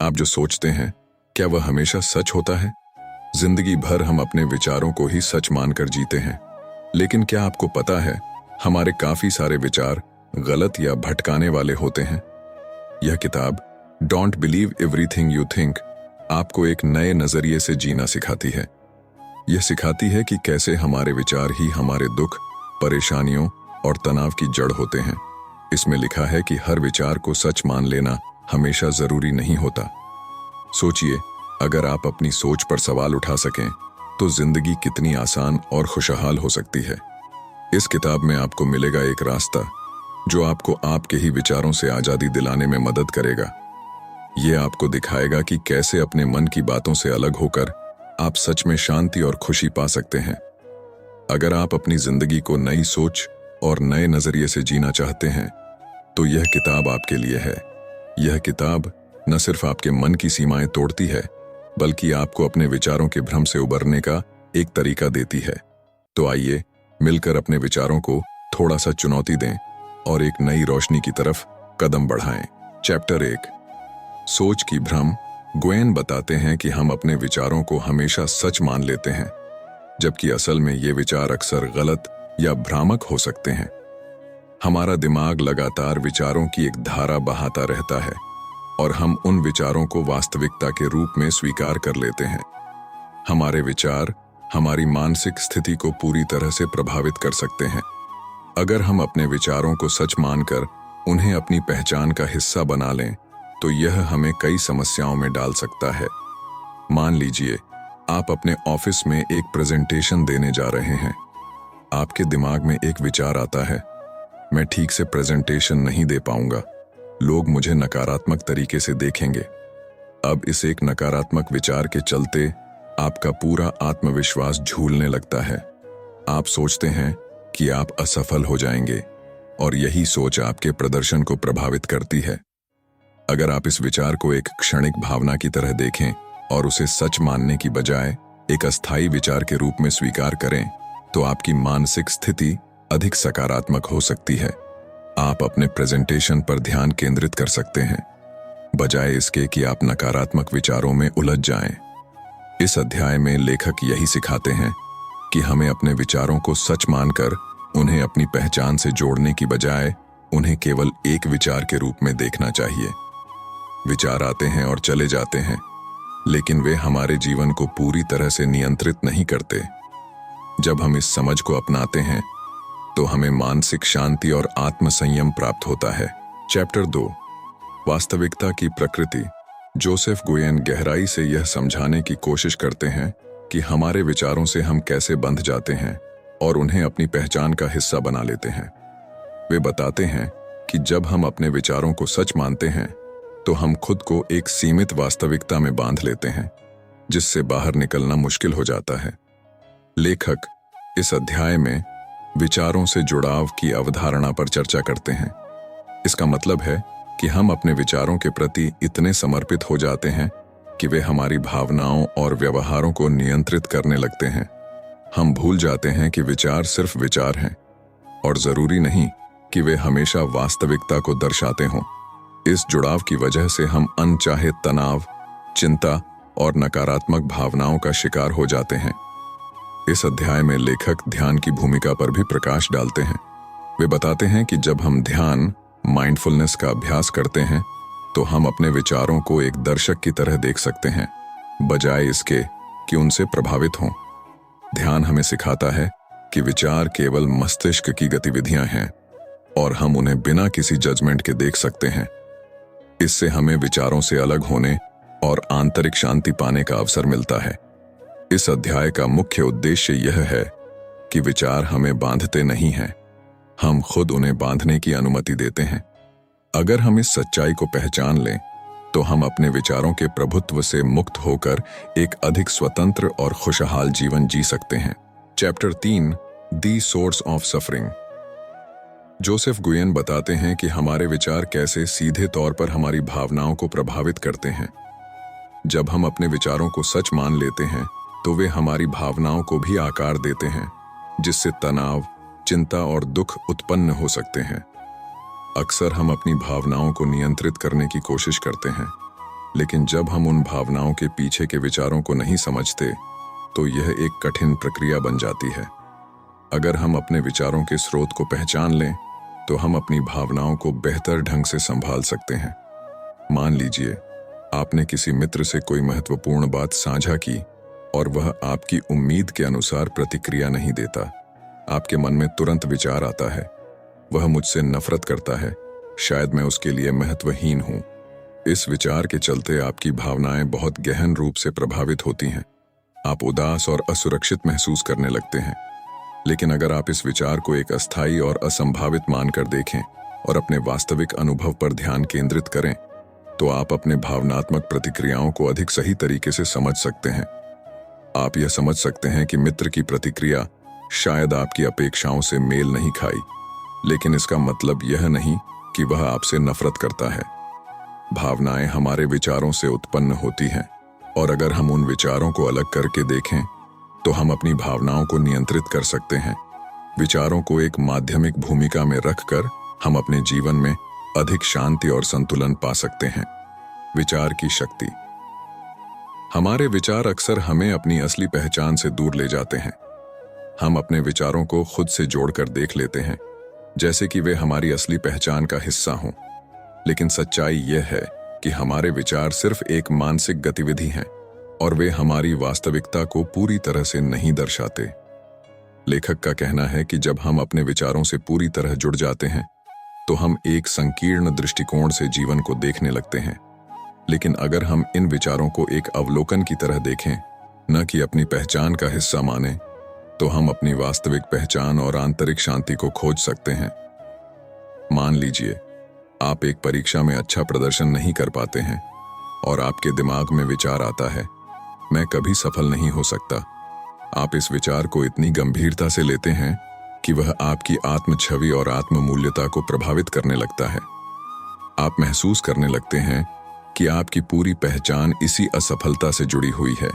आप जो सोचते हैं, क्या वह हमेशा सच होता है? जिंदगी भर हम अपने विचारों को ही सच मानकर जीते हैं, लेकिन क्या आपको पता है, हमारे काफी सारे विचार गलत या भटकाने वाले होते हैं। यह किताब don't believe everything you think आपको एक नए नजरिए से जीना सिखाती है। यह सिखाती है कि कैसे हमारे विचार ही हमारे दुख, परेशानियों और तनाव की जड़ होते हैं। इसमें लिखा है कि हर विचार को सच मान लेना हमेशा जरूरी नहीं होता। सोचिए, अगर आप अपनी सोच पर सवाल उठा सकें तो जिंदगी कितनी आसान और खुशहाल हो सकती है। इस किताब में आपको मिलेगा एक रास्ता जो आपको आपके ही विचारों से आजादी दिलाने में मदद करेगा। यह आपको दिखाएगा कि कैसे अपने मन की बातों से अलग होकर आप सच में शांति और खुशी पा सकते हैं। अगर आप अपनी जिंदगी को नई सोच और नए नजरिए से जीना चाहते हैं तो यह किताब आपके लिए है। यह किताब न सिर्फ आपके मन की सीमाएं तोड़ती है, बल्कि आपको अपने विचारों के भ्रम से उबरने का एक तरीका देती है। तो आइए मिलकर अपने विचारों को थोड़ा सा चुनौती दें और एक नई रोशनी की तरफ कदम बढ़ाएं। चैप्टर 1, सोच की भ्रम। ग्वेन बताते हैं कि हम अपने विचारों को हमेशा सच मान लेते हैं, जबकि असल में ये विचार अक्सर गलत या भ्रामक हो सकते हैं। हमारा दिमाग लगातार विचारों की एक धारा बहाता रहता है और हम उन विचारों को वास्तविकता के रूप में स्वीकार कर लेते हैं। हमारे विचार हमारी मानसिक स्थिति को पूरी तरह से प्रभावित कर सकते हैं। अगर हम अपने विचारों को सच मानकर उन्हें अपनी पहचान का हिस्सा बना लें तो यह हमें कई समस्याओं में डाल सकता है। मान लीजिए, आप अपने ऑफिस में एक प्रेजेंटेशन देने जा रहे हैं। आपके दिमाग में एक विचार आता है, मैं ठीक से प्रेजेंटेशन नहीं दे पाऊंगा, लोग मुझे नकारात्मक तरीके से देखेंगे। अब इस एक नकारात्मक विचार के चलते आपका पूरा आत्मविश्वास झूलने लगता है। आप सोचते हैं कि आप असफल हो जाएंगे और यही सोच आपके प्रदर्शन को प्रभावित करती है। अगर आप इस विचार को एक क्षणिक भावना की तरह देखें और उसे सच मानने की बजाय एक अस्थायी विचार के रूप में स्वीकार करें, तो आपकी मानसिक स्थिति अधिक सकारात्मक हो सकती है। आप अपने प्रेजेंटेशन पर ध्यान केंद्रित कर सकते हैं, बजाय इसके कि आप नकारात्मक विचारों में उलझ जाएं। इस अध्याय में लेखक यही सिखाते हैं कि हमें अपने विचारों को सच मानकर उन्हें अपनी पहचान से जोड़ने की बजाय उन्हें केवल एक विचार के रूप में देखना चाहिए। विचार आते हैं और चले जाते हैं, लेकिन वे हमारे जीवन को पूरी तरह से नियंत्रित नहीं करते। जब हम इस समझ को अपनाते हैं तो हमें मानसिक शांति और आत्मसंयम प्राप्त होता है। चैप्टर 2, वास्तविकता की प्रकृति। जोसेफ गुयेन गहराई से यह समझाने की कोशिश करते हैं कि हमारे विचारों से हम कैसे बंध जाते हैं और उन्हें अपनी पहचान का हिस्सा बना लेते हैं। वे बताते हैं कि जब हम अपने विचारों को सच मानते हैं तो हम खुद को एक सीमित वास्तविकता में बांध लेते हैं, जिससे बाहर निकलना मुश्किल हो जाता है। लेखक इस अध्याय में विचारों से जुड़ाव की अवधारणा पर चर्चा करते हैं। इसका मतलब है कि हम अपने विचारों के प्रति इतने समर्पित हो जाते हैं कि वे हमारी भावनाओं और व्यवहारों को नियंत्रित करने लगते हैं। हम भूल जाते हैं कि विचार सिर्फ विचार हैं और जरूरी नहीं कि वे हमेशा वास्तविकता को दर्शाते हों। इस जुड़ाव की वजह से हम अनचाहे तनाव, चिंता और नकारात्मक भावनाओं का शिकार हो जाते हैं। इस अध्याय में लेखक ध्यान की भूमिका पर भी प्रकाश डालते हैं। वे बताते हैं कि जब हम ध्यान, माइंडफुलनेस का अभ्यास करते हैं तो हम अपने विचारों को एक दर्शक की तरह देख सकते हैं, बजाय इसके कि उनसे प्रभावित हों। ध्यान हमें सिखाता है कि विचार केवल मस्तिष्क की गतिविधियां हैं और हम उन्हें बिना किसी जजमेंट के देख सकते हैं। इससे हमें विचारों से अलग होने और आंतरिक शांति पाने का अवसर मिलता है। इस अध्याय का मुख्य उद्देश्य यह है कि विचार हमें बांधते नहीं हैं, हम खुद उन्हें बांधने की अनुमति देते हैं। अगर हम इस सच्चाई को पहचान लें तो हम अपने विचारों के प्रभुत्व से मुक्त होकर एक अधिक स्वतंत्र और खुशहाल जीवन जी सकते हैं। Chapter 3, the source of suffering. Joseph Nguyen बताते हैं कि हमारे विचार कैसे सीधे तौर पर हमारी भावनाओं को प्रभावित करते हैं। जब हम अपने विचारों को सच मान लेते हैं तो वे हमारी भावनाओं को भी आकार देते हैं, जिससे तनाव, चिंता और दुख उत्पन्न हो सकते हैं। अक्सर हम अपनी भावनाओं को नियंत्रित करने की कोशिश करते हैं, लेकिन जब हम उन भावनाओं के पीछे के विचारों को नहीं समझते तो यह एक कठिन प्रक्रिया बन जाती है। अगर हम अपने विचारों के स्रोत को पहचान लें तो हम अपनी भावनाओं को बेहतर ढंग से संभाल सकते हैं। मान लीजिए आपने किसी मित्र से कोई महत्वपूर्ण बात साझा की और वह आपकी उम्मीद के अनुसार प्रतिक्रिया नहीं देता। आपके मन में तुरंत विचार आता है, वह मुझसे नफरत करता है, शायद मैं उसके लिए महत्वहीन हूं। इस विचार के चलते आपकी भावनाएं बहुत गहन रूप से प्रभावित होती हैं। आप उदास और असुरक्षित महसूस करने लगते हैं। लेकिन अगर आप इस विचार को एक अस्थायी और असंभावित मानकर देखें और अपने वास्तविक अनुभव पर ध्यान केंद्रित करें तो आप अपने भावनात्मक प्रतिक्रियाओं को अधिक सही तरीके से समझ सकते हैं। आप यह समझ सकते हैं कि मित्र की प्रतिक्रिया शायद आपकी अपेक्षाओं से मेल नहीं खाई, लेकिन इसका मतलब यह नहीं कि वह आपसे नफरत करता है। भावनाएं हमारे विचारों से उत्पन्न होती हैं और अगर हम उन विचारों को अलग करके देखें तो हम अपनी भावनाओं को नियंत्रित कर सकते हैं। विचारों को एक माध्यमिक भूमिका में रखकर हम अपने जीवन में अधिक शांति और संतुलन पा सकते हैं। विचार की शक्ति। हमारे विचार अक्सर हमें अपनी असली पहचान से दूर ले जाते हैं। हम अपने विचारों को खुद से जोड़कर देख लेते हैं, जैसे कि वे हमारी असली पहचान का हिस्सा हों। लेकिन सच्चाई यह है कि हमारे विचार सिर्फ एक मानसिक गतिविधि हैं और वे हमारी वास्तविकता को पूरी तरह से नहीं दर्शाते। लेखक का कहना है कि जब हम अपने विचारों से पूरी तरह जुड़ जाते हैं तो हम एक संकीर्ण दृष्टिकोण से जीवन को देखने लगते हैं। लेकिन अगर हम इन विचारों को एक अवलोकन की तरह देखें, न कि अपनी पहचान का हिस्सा माने, तो हम अपनी वास्तविक पहचान और आंतरिक शांति को खोज सकते हैं। मान लीजिए आप एक परीक्षा में अच्छा प्रदर्शन नहीं कर पाते हैं और आपके दिमाग में विचार आता है, मैं कभी सफल नहीं हो सकता। आप इस विचार को इतनी गंभीरता से लेते हैं कि वह आपकी आत्म छवि और आत्म मूल्यता को प्रभावित करने लगता है। आप महसूस करने लगते हैं कि आपकी पूरी पहचान इसी असफलता से जुड़ी हुई है।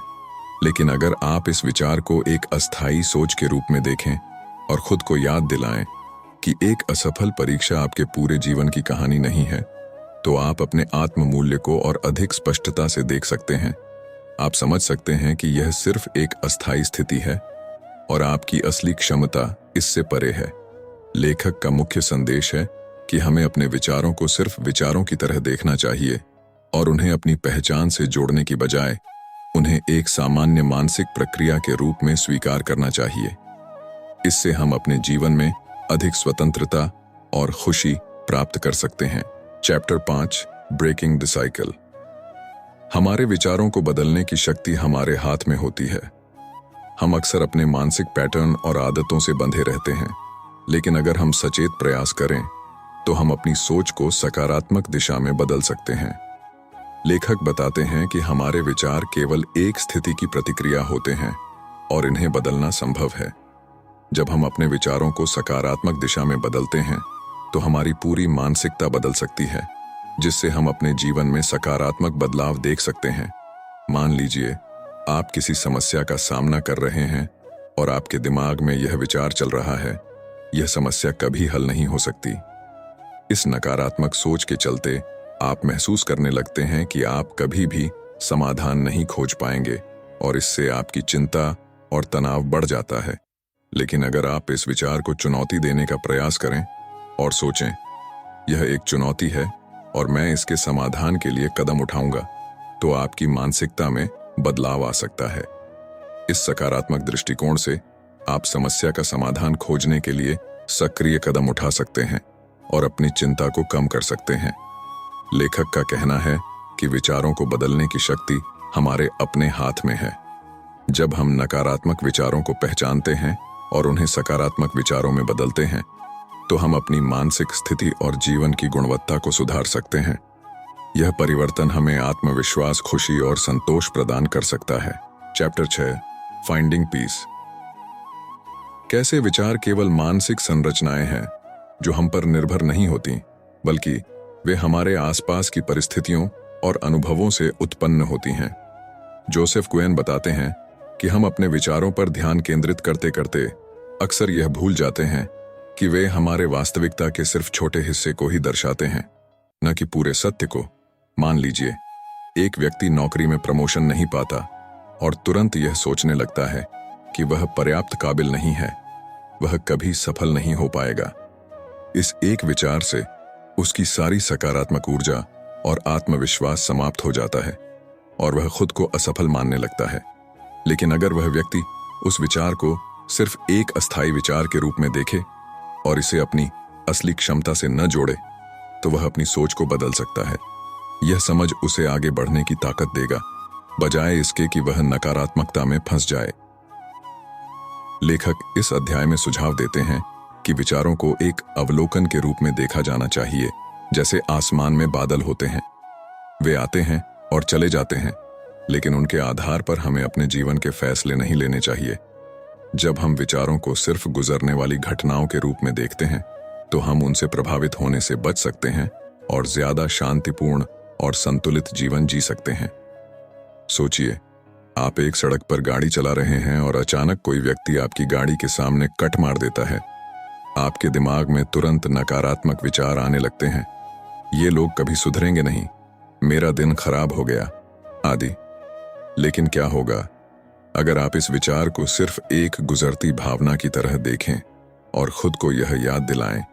लेकिन अगर आप इस विचार को एक अस्थायी सोच के रूप में देखें और खुद को याद दिलाएं कि एक असफल परीक्षा आपके पूरे जीवन की कहानी नहीं है, तो आप अपने आत्म मूल्य को और अधिक स्पष्टता से देख सकते हैं। आप समझ सकते हैं कि यह सिर्फ एक अस्थायी स्थिति है और आपकी असली क्षमता इससे परे है। लेखक का मुख्य संदेश है कि हमें अपने विचारों को सिर्फ विचारों की तरह देखना चाहिए और उन्हें अपनी पहचान से जोड़ने की बजाय उन्हें एक सामान्य मानसिक प्रक्रिया के रूप में स्वीकार करना चाहिए। इससे हम अपने जीवन में अधिक स्वतंत्रता और खुशी प्राप्त कर सकते हैं। Chapter 5 breaking the cycle. हमारे विचारों को बदलने की शक्ति हमारे हाथ में होती है। हम अक्सर अपने मानसिक पैटर्न और आदतों से बंधे रहते हैं, लेकिन अगर हम सचेत प्रयास करें तो हम अपनी सोच को सकारात्मक दिशा में बदल सकते हैं। लेखक बताते हैं कि हमारे विचार केवल एक स्थिति की प्रतिक्रिया होते हैं और इन्हें बदलना संभव है। जब हम अपने विचारों को सकारात्मक दिशा में बदलते हैं तो हमारी पूरी मानसिकता बदल सकती है, जिससे हम अपने जीवन में सकारात्मक बदलाव देख सकते हैं। मान लीजिए आप किसी समस्या का सामना कर रहे हैं और आपके दिमाग में यह विचार चल रहा है, यह समस्या कभी हल नहीं हो सकती। इस नकारात्मक सोच के चलते आप महसूस करने लगते हैं कि आप कभी भी समाधान नहीं खोज पाएंगे और इससे आपकी चिंता और तनाव बढ़ जाता है। लेकिन अगर आप इस विचार को चुनौती देने का प्रयास करें और सोचें, यह एक चुनौती है और मैं इसके समाधान के लिए कदम उठाऊंगा, तो आपकी मानसिकता में बदलाव आ सकता है। इस सकारात्मक दृष्टिकोण से आप समस्या का समाधान खोजने के लिए सक्रिय कदम उठा सकते हैं और अपनी चिंता को कम कर सकते हैं। लेखक का कहना है कि विचारों को बदलने की शक्ति हमारे अपने हाथ में है। जब हम नकारात्मक विचारों को पहचानते हैं और उन्हें सकारात्मक विचारों में बदलते हैं, तो हम अपनी मानसिक स्थिति और जीवन की गुणवत्ता को सुधार सकते हैं। यह परिवर्तन हमें आत्मविश्वास, खुशी और संतोष प्रदान कर सकता है। Chapter 6 finding peace. कैसे विचार केवल मानसिक संरचनाएं हैं जो हम पर निर्भर नहीं होती, बल्कि वे हमारे आसपास की परिस्थितियों और अनुभवों से उत्पन्न होती हैं। जोसेफ क्वेन बताते हैं कि हम अपने विचारों पर ध्यान केंद्रित करते करते अक्सर यह भूल जाते हैं कि वे हमारे वास्तविकता के सिर्फ छोटे हिस्से को ही दर्शाते हैं, न कि पूरे सत्य को। मान लीजिए एक व्यक्ति नौकरी में प्रमोशन नहीं पाता और तुरंत यह सोचने लगता है कि वह पर्याप्त काबिल नहीं है, वह कभी सफल नहीं हो पाएगा। इस एक विचार से उसकी सारी सकारात्मक ऊर्जा और आत्मविश्वास समाप्त हो जाता है और वह खुद को असफल मानने लगता है। लेकिन अगर वह व्यक्ति उस विचार को सिर्फ एक अस्थायी विचार के रूप में देखे और इसे अपनी असली क्षमता से न जोड़े, तो वह अपनी सोच को बदल सकता है। यह समझ उसे आगे बढ़ने की ताकत देगा, बजाय इसके कि वह नकारात्मकता में फंस जाए। लेखक इस अध्याय में सुझाव देते हैं कि विचारों को एक अवलोकन के रूप में देखा जाना चाहिए, जैसे आसमान में बादल होते हैं। वे आते हैं और चले जाते हैं, लेकिन उनके आधार पर हमें अपने जीवन के फैसले नहीं लेने चाहिए। जब हम विचारों को सिर्फ गुजरने वाली घटनाओं के रूप में देखते हैं, तो हम उनसे प्रभावित होने से बच सकते हैं और ज्यादा शांतिपूर्ण और संतुलित जीवन जी सकते हैं। सोचिए, आप एक सड़क पर गाड़ी चला रहे हैं और अचानक कोई व्यक्ति आपकी गाड़ी के सामने कट मार देता है। आपके दिमाग में तुरंत नकारात्मक विचार आने लगते हैं। ये लोग कभी सुधरेंगे नहीं, मेरा दिन खराब हो गया, आदि। लेकिन क्या होगा अगर आप इस विचार को सिर्फ एक गुजरती भावना की तरह देखें और खुद को यह याद दिलाएं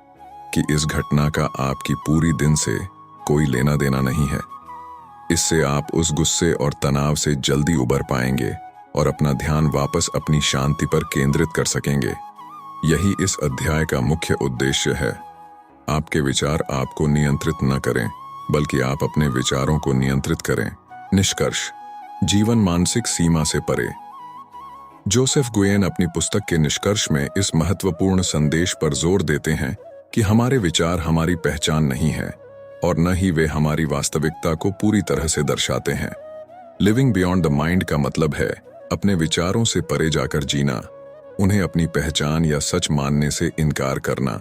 कि इस घटना का आपकी पूरी दिन से कोई लेना देना नहीं है। इससे आप उस गुस्से और तनाव से जल्दी उबर पाएंगे और अपना ध्यान वापस अपनी शांति पर केंद्रित कर सकेंगे। यही इस अध्याय का मुख्य उद्देश्य है। आपके विचार आपको नियंत्रित न करें, बल्कि आप अपने विचारों को नियंत्रित करें। निष्कर्ष: जीवन मानसिक सीमा से परे। जोसेफ गुयेन अपनी पुस्तक के निष्कर्ष में इस महत्वपूर्ण संदेश पर जोर देते हैं कि हमारे विचार हमारी पहचान नहीं है और न ही वे हमारी वास्तविकता को पूरी तरह से दर्शाते हैं। लिविंग बियॉन्ड द माइंड का मतलब है अपने विचारों से परे जाकर जीना, उन्हें अपनी पहचान या सच मानने से इनकार करना।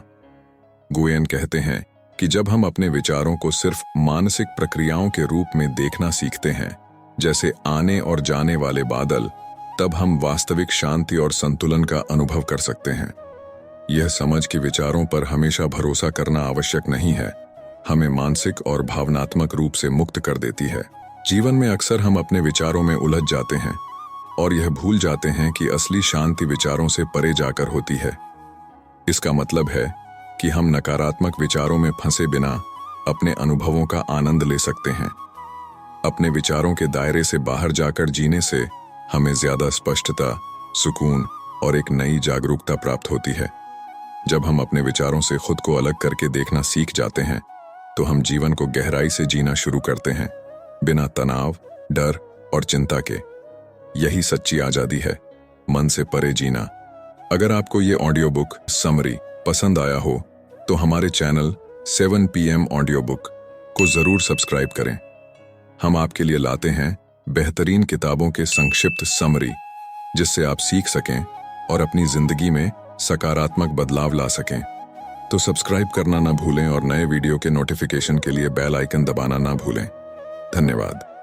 गुयेन कहते हैं कि जब हम अपने विचारों को सिर्फ मानसिक प्रक्रियाओं के रूप में देखना सीखते हैं, जैसे आने और जाने वाले बादल, तब हम वास्तविक शांति और संतुलन का अनुभव कर सकते हैं। यह समझ कि विचारों पर हमेशा भरोसा करना आवश्यक नहीं है, हमें मानसिक और भावनात्मक रूप से मुक्त कर देती है। जीवन में अक्सर हम अपने विचारों में उलझ जाते हैं और यह भूल जाते हैं कि असली शांति विचारों से परे जाकर होती है। इसका मतलब है कि हम नकारात्मक विचारों में फंसे बिना अपने अनुभवों का आनंद ले सकते हैं। अपने विचारों के दायरे से बाहर जाकर जीने से हमें ज्यादा स्पष्टता, सुकून और एक नई जागरूकता प्राप्त होती है। जब हम अपने विचारों से खुद को अलग करके देखना सीख जाते हैं, तो हम जीवन को गहराई से जीना शुरू करते हैं, बिना तनाव, डर और चिंता के। यही सच्ची आजादी है, मन से परे जीना। अगर आपको ये ऑडियो बुक समरी पसंद आया हो, तो हमारे चैनल 7 PM ऑडियो बुक को जरूर सब्सक्राइब करें। हम आपके लिए लाते हैं बेहतरीन किताबों के संक्षिप्त समरी, जिससे आप सीख सकें और अपनी जिंदगी में सकारात्मक बदलाव ला सकें। तो सब्सक्राइब करना ना भूलें और नए वीडियो के नोटिफिकेशन के लिए बेल आइकन दबाना ना भूलें। धन्यवाद।